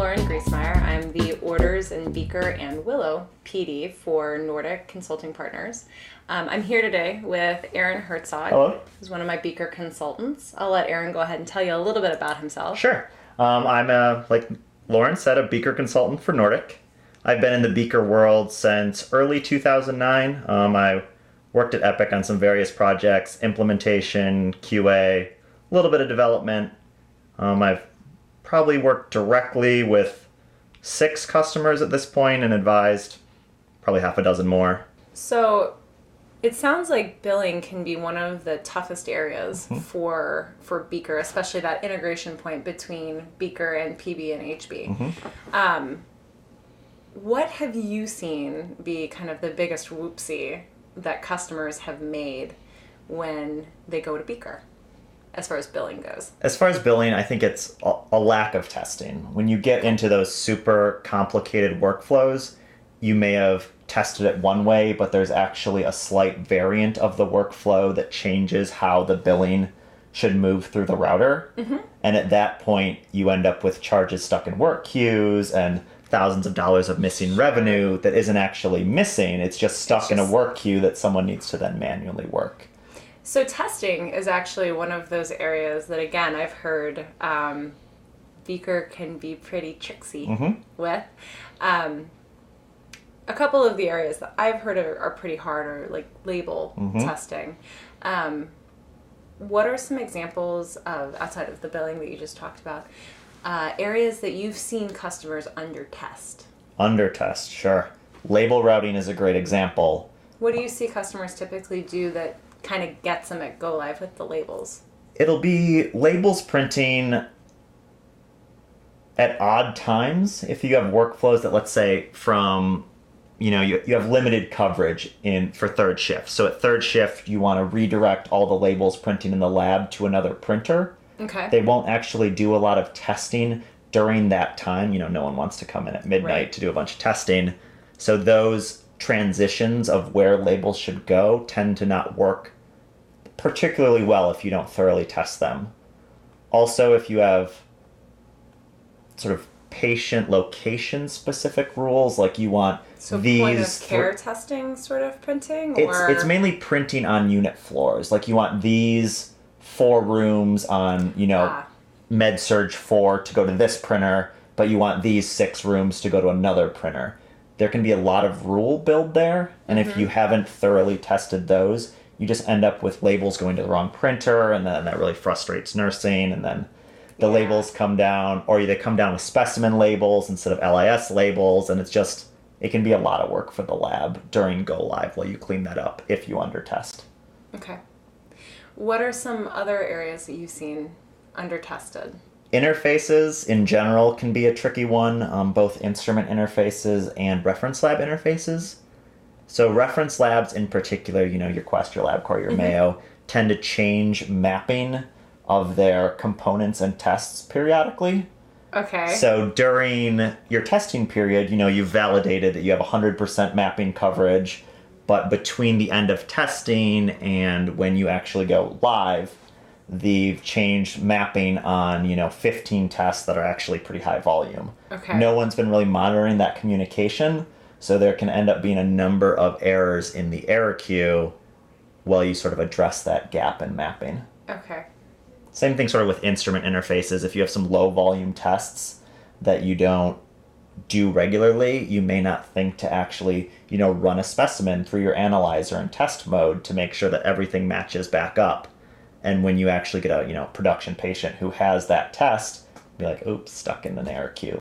Lauren Griessmeyer. I'm the Orders and Beaker and Willow PD for Nordic Consulting Partners. I'm here today with Aaron Herzog, Hello. who's one of my Beaker consultants. I'll let Aaron go ahead and tell you a little bit about himself. Sure. I'm, like Lauren said, a Beaker consultant for Nordic. I've been in the Beaker world since early 2009. I worked at Epic on some various projects, implementation, QA, a little bit of development. I've probably worked directly with 6 customers at this point and advised probably half a dozen more. So it sounds like billing can be one of the toughest areas for Beaker, especially that integration point between Beaker and PB and HB. What have you seen be kind of the biggest whoopsie that customers have made when they go to Beaker, as far as billing goes? As far as billing, I think it's a lack of testing. When you get into those super complicated workflows, you may have tested it one way, but there's actually a slight variant of the workflow that changes how the billing should move through the router. And at that point, you end up with charges stuck in work queues and thousands of dollars of missing revenue that isn't actually missing. It's just stuck in a work queue that someone needs to then manually work. So testing is actually one of those areas that, again, I've heard Beaker can be pretty tricksy with. A couple of the areas that I've heard are pretty hard are like label testing. What are some examples of, outside of the billing that you just talked about, areas that you've seen customers under test? Under test, sure. Label routing is a great example. What do you see customers typically do that kind of gets them at go live with the labels? It'll be labels printing at odd times. If you have workflows that, let's say, from, you have limited coverage for third shift. So at third shift, you want to redirect all the labels printing in the lab to another printer. Okay. They won't actually do a lot of testing during that time. No one wants to come in at midnight to do a bunch of testing. So those transitions of where labels should go tend to not work particularly well if you don't thoroughly test them. Also, if you have sort of patient location specific rules, like you want these point of care testing sort of printing? It's mainly printing on unit floors. Like you want these 4 rooms on, Med-Surg 4 to go to this printer, but you want these 6 rooms to go to another printer. There can be a lot of rule build there, and if you haven't thoroughly tested those, you just end up with labels going to the wrong printer, and then that really frustrates nursing, and then the labels come down, or they come down with specimen labels instead of LIS labels, and it can be a lot of work for the lab during go live while you clean that up if you under test. Okay. What are some other areas that you've seen under tested? Interfaces in general can be a tricky one, both instrument interfaces and reference lab interfaces. So reference labs in particular, your Quest, your LabCorp, your Mayo, tend to change mapping of their components and tests periodically. Okay. So during your testing period, you've validated that you have 100% mapping coverage, but between the end of testing and when you actually go live, they've changed mapping on, 15 tests that are actually pretty high volume. Okay. No one's been really monitoring that communication, so there can end up being a number of errors in the error queue while you sort of address that gap in mapping. Okay. Same thing sort of with instrument interfaces. If you have some low volume tests that you don't do regularly, you may not think to actually, run a specimen through your analyzer in test mode to make sure that everything matches back up. And when you actually get a, production patient who has that test, be like, oops, stuck in an error queue.